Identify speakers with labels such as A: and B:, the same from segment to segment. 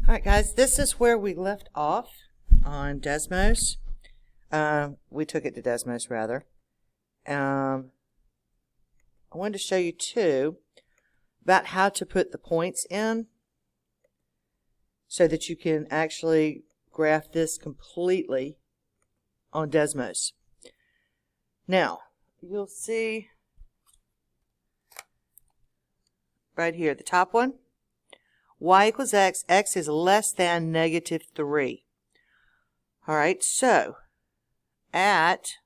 A: Alright guys, this is where we left off on Desmos. We took it to Desmos rather. I wanted to show you too about how to put the points in so that you can actually graph this completely on Desmos. Now, you'll see right here, the top one, y equals x, x is less than -3. Alright, so at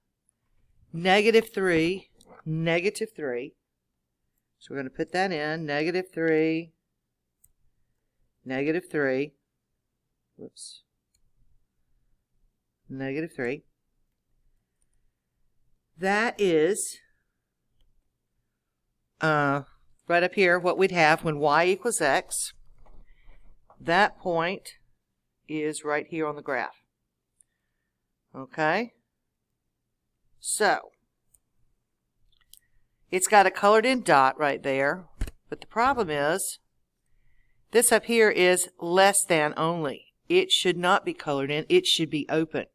A: -3, -3, so we're going to put that in, -3, -3, whoops, -3. That is right up here what we'd have when y equals x. That point is right here on the graph. Okay? So, it's got a colored in dot right there, but the problem is this up here is less than only. It should not be colored in, it should be open.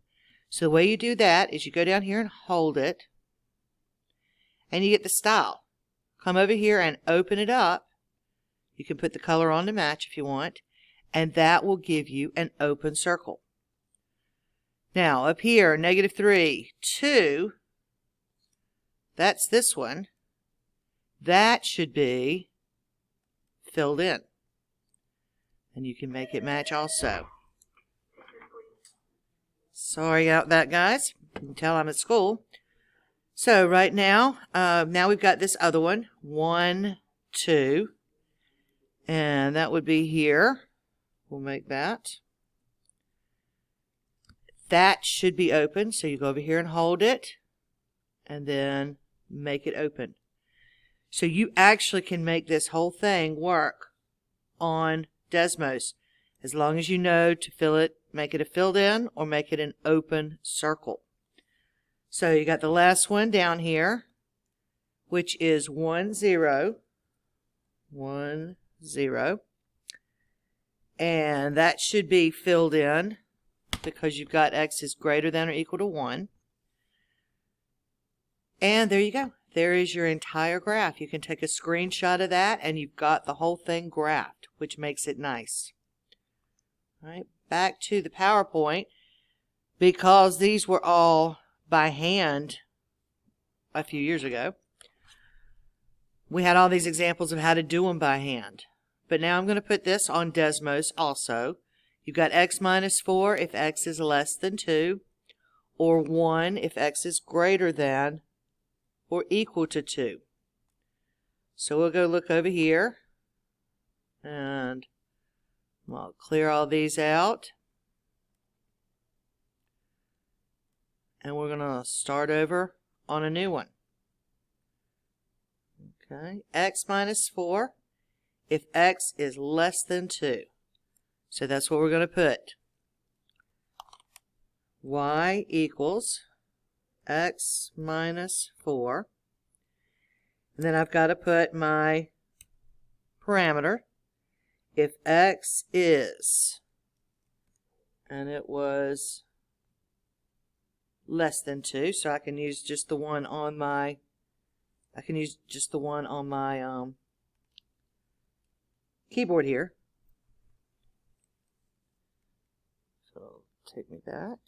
A: So the way you do that is you go down here and hold it, and you get the style. Come over here and open it up. You can put the color on to match if you want, and that will give you an open circle. Now up here, -3, 2, that's this one. That should be filled in. And you can make it match also. Sorry about that, guys. You can tell I'm at school. So right now, now we've got this other one, 1, 2, and that would be here. We'll make that. That should be open, so you go over here and hold it, and then make it open. So you actually can make this whole thing work on Desmos, as long as you know to fill it, make it a filled in, or make it an open circle. So you got the last one down here, which is 1, 0, 1, 0. And that should be filled in because you've got x is greater than or equal to 1. And there you go. There is your entire graph. You can take a screenshot of that and you've got the whole thing graphed, which makes it nice. All right, back to the PowerPoint. Because these were all by hand a few years ago, we had all these examples of how to do them by hand. But now I'm going to put this on Desmos also. You've got x minus 4 if x is less than 2, or 1 if x is greater than or equal to 2. So we'll go look over here, and I'll clear all these out. And we're going to start over on a new one. Okay, x minus 4. If x is less than 2. So that's what we're going to put. Y equals x minus 4. And then I've got to put my parameter. If x is, and it was less than 2, so I can use just the one on my, keyboard here. So take me back.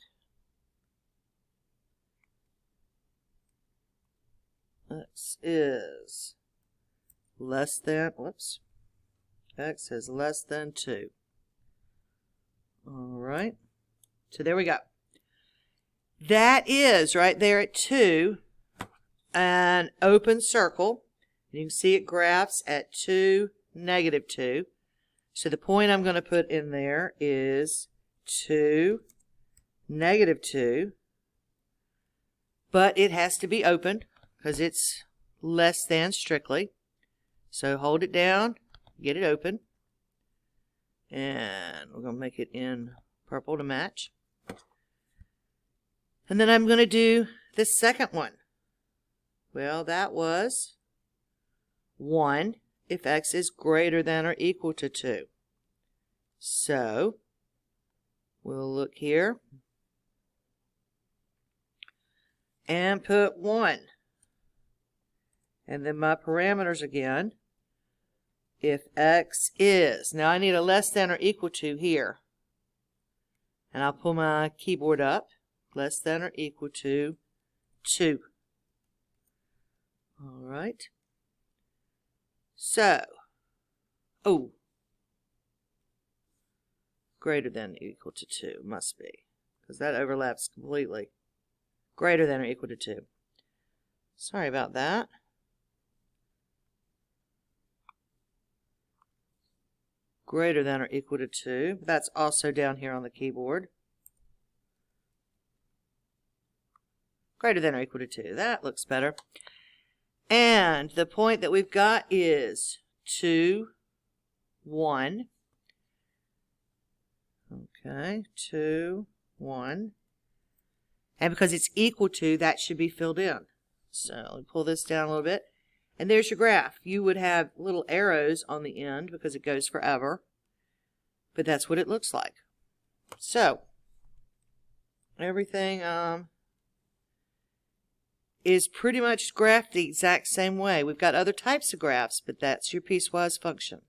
A: X is less than, whoops, x is less than 2. Alright, so there we go. That is right there at 2, an open circle. You can see it graphs at 2, -2. So the point I'm going to put in there is 2, -2. But it has to be open because it's less than strictly. So hold it down, get it open. And we're going to make it in purple to match. And then I'm going to do the second one. Well, that was 1 if x is greater than or equal to 2. So we'll look here and put 1. And then my parameters again. If x is, now I need a less than or equal to here. And I'll pull my keyboard up, less than or equal to 2. All right. So, greater than or equal to 2 must be, because that overlaps completely. Greater than or equal to 2. Sorry about that. Greater than or equal to 2. That's also down here on the keyboard. Greater than or equal to 2. That looks better. And the point that we've got is 2, 1. Okay, 2, 1. And because it's equal to, that should be filled in. So let me pull this down a little bit. And there's your graph. You would have little arrows on the end because it goes forever. But that's what it looks like. So, everything is pretty much graphed the exact same way. We've got other types of graphs, but that's your piecewise function.